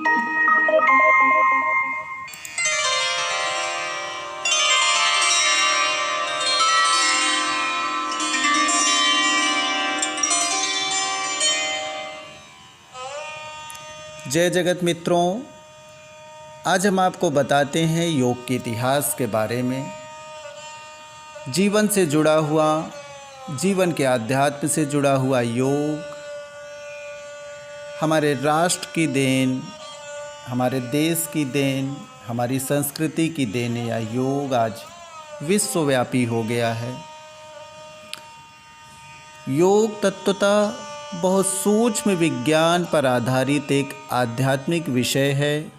जय जगत मित्रों, आज हम आपको बताते हैं योग के इतिहास के बारे में। जीवन से जुड़ा हुआ, जीवन के आध्यात्म से जुड़ा हुआ योग हमारे राष्ट्र की देन, हमारे देश की देन, हमारी संस्कृति की देन। या योग आज विश्वव्यापी हो गया है। योग तत्वतः बहुत सूक्ष्म विज्ञान पर आधारित एक आध्यात्मिक विषय है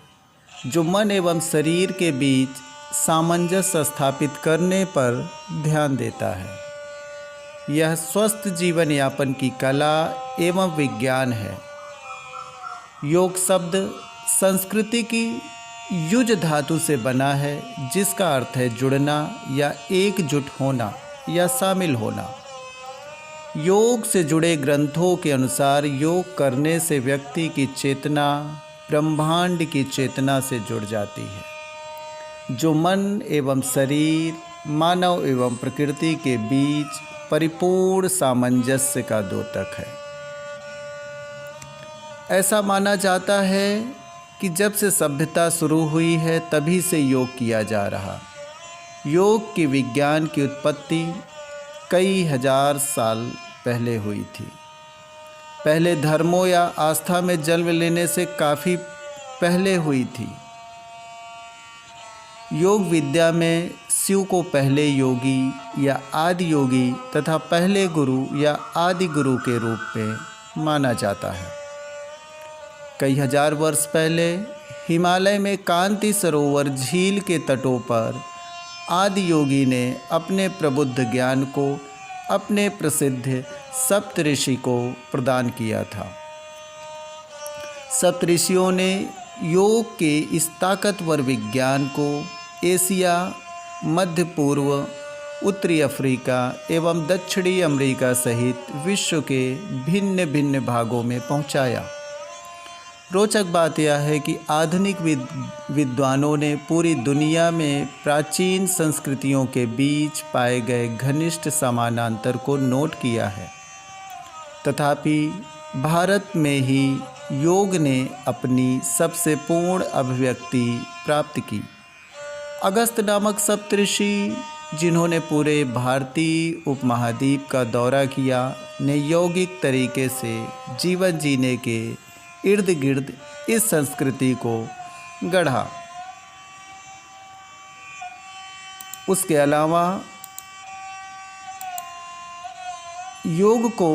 जो मन एवं शरीर के बीच सामंजस्य स्थापित करने पर ध्यान देता है। यह स्वस्थ जीवन यापन की कला एवं विज्ञान है। योग शब्द संस्कृति की युज धातु से बना है, जिसका अर्थ है जुड़ना या एकजुट होना या शामिल होना। योग से जुड़े ग्रंथों के अनुसार योग करने से व्यक्ति की चेतना ब्रह्मांड की चेतना से जुड़ जाती है, जो मन एवं शरीर, मानव एवं प्रकृति के बीच परिपूर्ण सामंजस्य का द्योतक है। ऐसा माना जाता है कि जब से सभ्यता शुरू हुई है तभी से योग किया जा रहा। योग की विज्ञान की उत्पत्ति कई हजार साल पहले हुई थी। पहले धर्मों या आस्था में जन्म लेने से काफ़ी पहले हुई थी। योग विद्या में शिव को पहले योगी या आदि योगी तथा पहले गुरु या आदि गुरु के रूप में माना जाता है। कई हजार वर्ष पहले हिमालय में कांति सरोवर झील के तटों पर आदि योगी ने अपने प्रबुद्ध ज्ञान को अपने प्रसिद्ध सप्तऋषि को प्रदान किया था। सप्तऋषियों ने योग के इस ताकतवर विज्ञान को एशिया, मध्य पूर्व, उत्तरी अफ्रीका एवं दक्षिणी अमेरिका सहित विश्व के भिन्न भिन्न भागों में पहुंचाया। रोचक बात यह है कि आधुनिक विद्वानों ने पूरी दुनिया में प्राचीन संस्कृतियों के बीच पाए गए घनिष्ठ समानांतर को नोट किया है। तथापि भारत में ही योग ने अपनी सबसे पूर्ण अभिव्यक्ति प्राप्त की। अगस्त नामक सप्तऋषि, जिन्होंने पूरे भारतीय उपमहाद्वीप का दौरा किया, ने यौगिक तरीके से जीवन जीने के इर्द गिर्द इस संस्कृति को गढ़ा। उसके अलावा योग को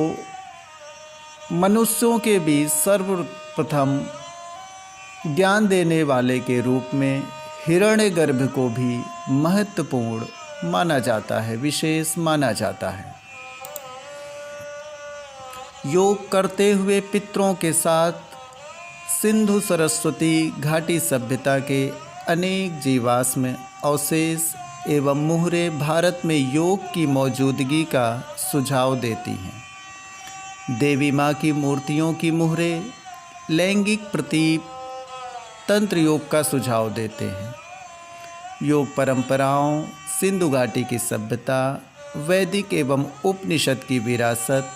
मनुष्यों के बीच सर्वप्रथम ज्ञान देने वाले के रूप में हिरण्यगर्भ को भी महत्वपूर्ण माना जाता है, विशेष माना जाता है। योग करते हुए पितरों के साथ सिंधु सरस्वती घाटी सभ्यता के अनेक जीवाश्म अवशेष एवं मुहरे भारत में योग की मौजूदगी का सुझाव देती हैं। देवी माँ की मूर्तियों की मुहरे लैंगिक प्रतीक तंत्र योग का सुझाव देते हैं। योग परंपराओं, सिंधु घाटी की सभ्यता, वैदिक एवं उपनिषद की विरासत,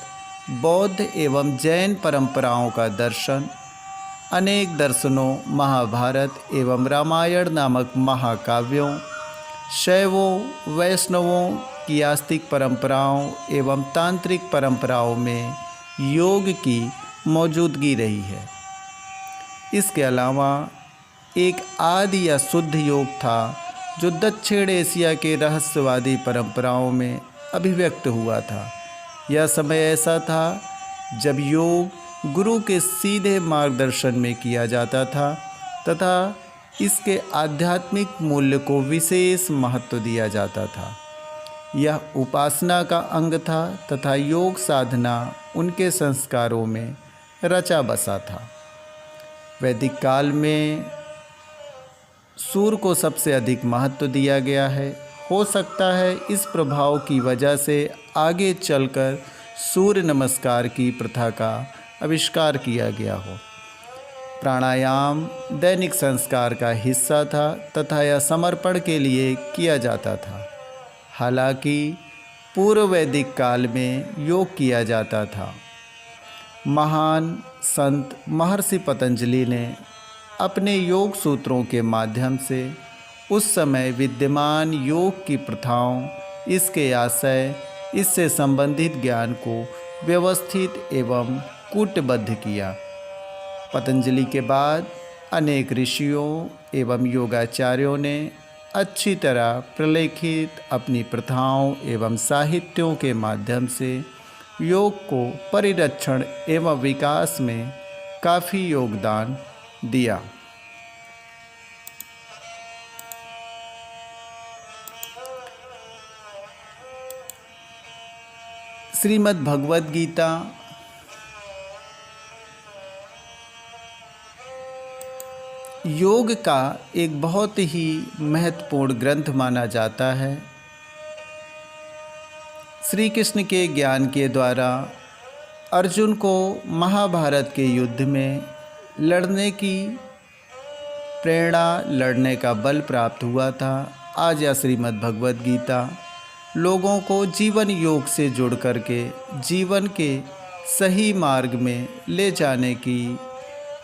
बौद्ध एवं जैन परंपराओं का दर्शन, अनेक दर्शनों, महाभारत एवं रामायण नामक महाकाव्यों, शैवों वैष्णवों की आस्तिक परंपराओं एवं तांत्रिक परंपराओं में योग की मौजूदगी रही है। इसके अलावा एक आदि या शुद्ध योग था जो दक्षिण एशिया के रहस्यवादी परंपराओं में अभिव्यक्त हुआ था। यह समय ऐसा था जब योग गुरु के सीधे मार्गदर्शन में किया जाता था तथा इसके आध्यात्मिक मूल्य को विशेष महत्व दिया जाता था। यह उपासना का अंग था तथा योग साधना उनके संस्कारों में रचा बसा था। वैदिक काल में सूर्य को सबसे अधिक महत्व दिया गया है। हो सकता है इस प्रभाव की वजह से आगे चलकर सूर्य नमस्कार की प्रथा का आविष्कार किया गया हो। प्राणायाम दैनिक संस्कार का हिस्सा था तथा यह समर्पण के लिए किया जाता था। हालांकि पूर्व वैदिक काल में योग किया जाता था। महान संत महर्षि पतंजलि ने अपने योग सूत्रों के माध्यम से उस समय विद्यमान योग की प्रथाओं, इसके आशय, इससे संबंधित ज्ञान को व्यवस्थित एवं कूटबद्ध किया। पतंजलि के बाद अनेक ऋषियों एवं योगाचार्यों ने अच्छी तरह प्रलेखित अपनी प्रथाओं एवं साहित्यों के माध्यम से योग को परिरक्षण एवं विकास में काफ़ी योगदान दिया। श्रीमद् भगवद गीता योग का एक बहुत ही महत्वपूर्ण ग्रंथ माना जाता है। श्री कृष्ण के ज्ञान के द्वारा अर्जुन को महाभारत के युद्ध में लड़ने की प्रेरणा, लड़ने का बल प्राप्त हुआ था। आज यह श्रीमद् भगवद गीता लोगों को जीवन योग से जुड़ करके जीवन के सही मार्ग में ले जाने की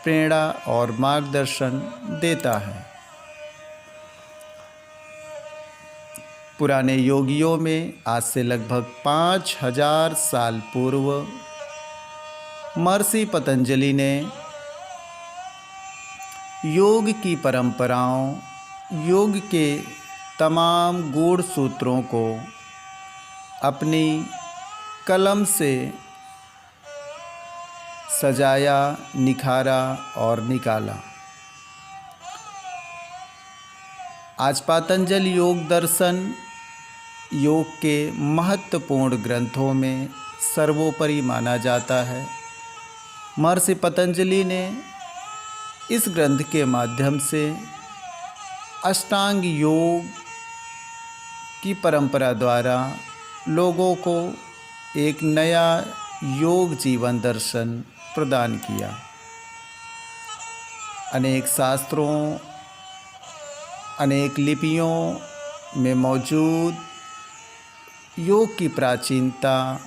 प्रेरणा और मार्गदर्शन देता है। पुराने योगियों में आज से लगभग 5000 साल पूर्व महर्षि पतंजलि ने योग की परंपराओं, योग के तमाम गूढ़ सूत्रों को अपनी कलम से सजाया, निखारा और निकाला। आज पतंजल योग दर्शन योग के महत्वपूर्ण ग्रंथों में सर्वोपरि माना जाता है। महर्षि पतंजलि ने इस ग्रंथ के माध्यम से अष्टांग योग की परंपरा द्वारा लोगों को एक नया योग जीवन दर्शन प्रदान किया। अनेक शास्त्रों, अनेक लिपियों में मौजूद योग की प्राचीनता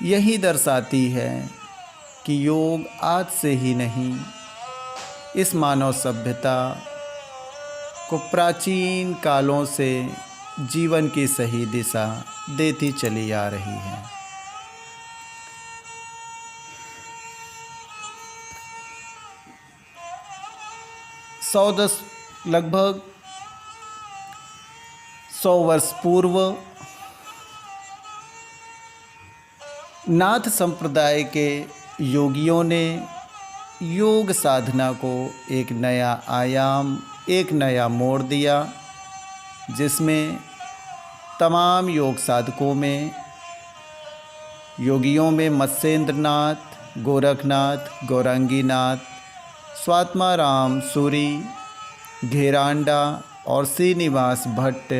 यही दर्शाती है कि योग आज से ही नहीं, इस मानव सभ्यता को प्राचीन कालों से जीवन की सही दिशा देती चली आ रही है। लगभग 100 वर्ष पूर्व नाथ संप्रदाय के योगियों ने योग साधना को एक नया आयाम, एक नया मोड़ दिया, जिसमें तमाम योग साधकों में, योगियों में मत्स्येंद्रनाथ, गोरखनाथ, गौरांगीनाथ, स्वात्माराम सूरी, घेरांडा और श्रीनिवास भट्ट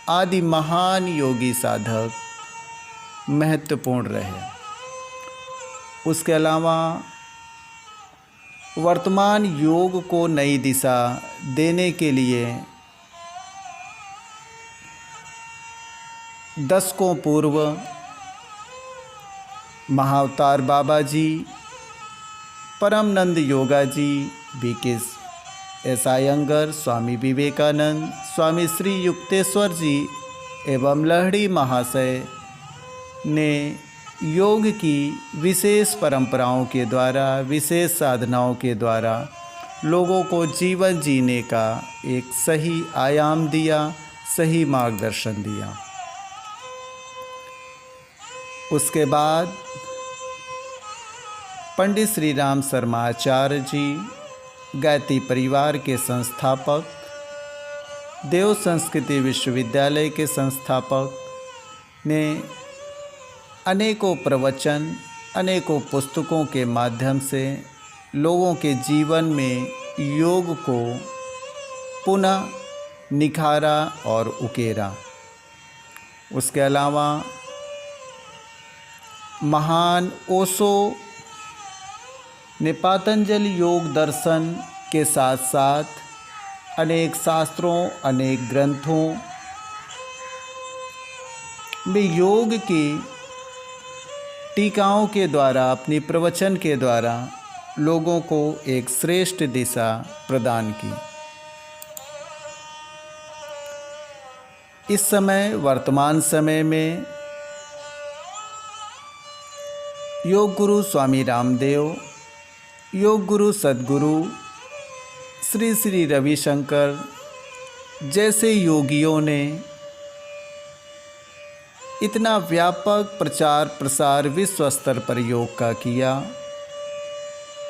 आदि महान योगी साधक महत्वपूर्ण रहे। उसके अलावा वर्तमान योग को नई दिशा देने के लिए दशकों पूर्व महाअवतार बाबा जी, परमनंद योगा जी, बीके एस अयंगर, स्वामी विवेकानंद, स्वामी श्री युक्तेश्वर जी एवं लहड़ी महाशय ने योग की विशेष परंपराओं के द्वारा, विशेष साधनाओं के द्वारा लोगों को जीवन जीने का एक सही आयाम दिया, सही मार्गदर्शन दिया। उसके बाद पंडित श्री राम शर्मा आचार्य जी, गायत्री परिवार के संस्थापक, देव संस्कृति विश्वविद्यालय के संस्थापक, ने अनेकों प्रवचन, अनेकों पुस्तकों के माध्यम से लोगों के जीवन में योग को पुनः निखारा और उकेरा। उसके अलावा महान ओशो ने पातंजल योग दर्शन के साथ साथ अनेक शास्त्रों, अनेक ग्रंथों में योग की टीकाओं के द्वारा, अपनी प्रवचन के द्वारा लोगों को एक श्रेष्ठ दिशा प्रदान की। इस समय, वर्तमान समय में योग गुरु स्वामी रामदेव, योग गुरु सद्गुरु श्री श्री रविशंकर जैसे योगियों ने इतना व्यापक प्रचार प्रसार विश्व स्तर पर योग का किया,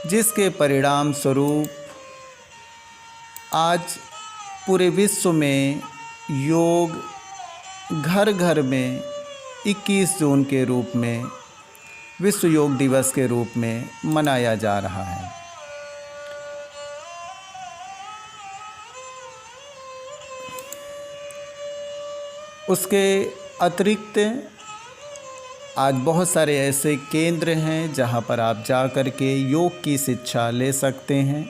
जिसके परिणाम स्वरूप आज पूरे विश्व में योग घर घर में 21 जून के रूप में विश्व योग दिवस के रूप में मनाया जा रहा है। उसके अतिरिक्त आज बहुत सारे ऐसे केंद्र हैं जहां पर आप जा कर के योग की शिक्षा ले सकते हैं,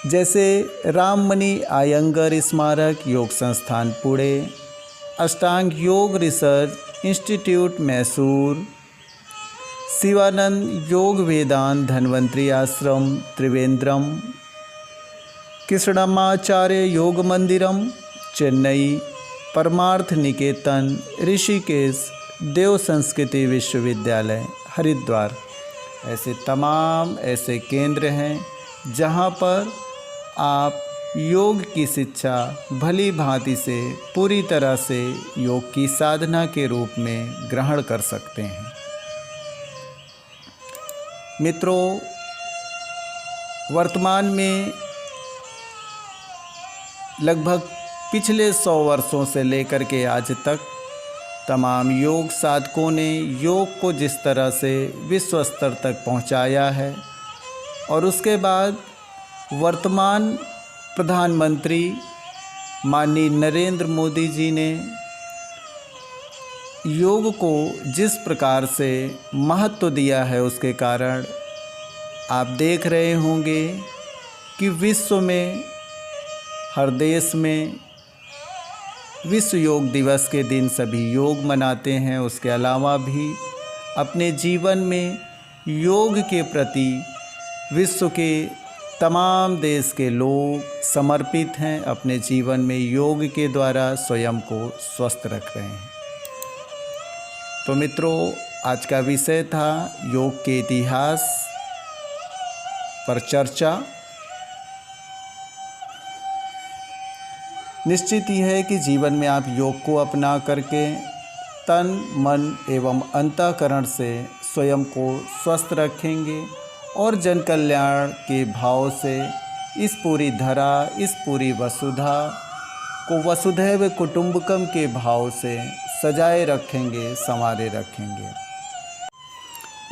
जैसे राममणि आयंगर स्मारक योग संस्थान पुणे, अष्टांग योग रिसर्च इंस्टीट्यूट मैसूर, शिवानंद योग वेदांत धन्वंतरी आश्रम त्रिवेंद्रम, कृष्णमाचार्य योग मंदिरम चेन्नई, परमार्थ निकेतन ऋषिकेश, देव संस्कृति विश्वविद्यालय हरिद्वार, ऐसे तमाम ऐसे केंद्र हैं जहां पर आप योग की शिक्षा भली भांति से, पूरी तरह से योग की साधना के रूप में ग्रहण कर सकते हैं। मित्रों, वर्तमान में लगभग पिछले 100 वर्षों से लेकर के आज तक तमाम योग साधकों ने योग को जिस तरह से विश्व स्तर तक पहुंचाया है, और उसके बाद वर्तमान प्रधानमंत्री माननीय नरेंद्र मोदी जी ने योग को जिस प्रकार से महत्व दिया है, उसके कारण आप देख रहे होंगे कि विश्व में, हर देश में विश्व योग दिवस के दिन सभी योग मनाते हैं। उसके अलावा भी अपने जीवन में योग के प्रति विश्व के तमाम देश के लोग समर्पित हैं, अपने जीवन में योग के द्वारा स्वयं को स्वस्थ रख रहे हैं। तो मित्रों, आज का विषय था योग के इतिहास पर चर्चा। निश्चित ही है कि जीवन में आप योग को अपना करके तन, मन एवं अंतःकरण से स्वयं को स्वस्थ रखेंगे और जन कल्याण के भाव से इस पूरी धरा, इस पूरी वसुधा को वसुधैव कुटुंबकम के भाव से सजाए रखेंगे, संवारे रखेंगे।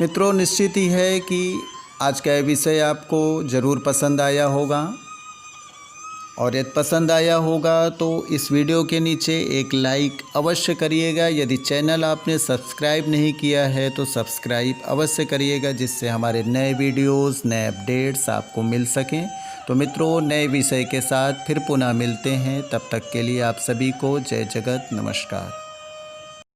मित्रों, निश्चित ही है कि आज का विषय आपको ज़रूर पसंद आया होगा, और यदि पसंद आया होगा तो इस वीडियो के नीचे एक लाइक अवश्य करिएगा। यदि चैनल आपने सब्सक्राइब नहीं किया है तो सब्सक्राइब अवश्य करिएगा, जिससे हमारे नए वीडियोस, नए अपडेट्स आपको मिल सकें। तो मित्रों, नए विषय के साथ फिर पुनः मिलते हैं। तब तक के लिए आप सभी को जय जगत, नमस्कार।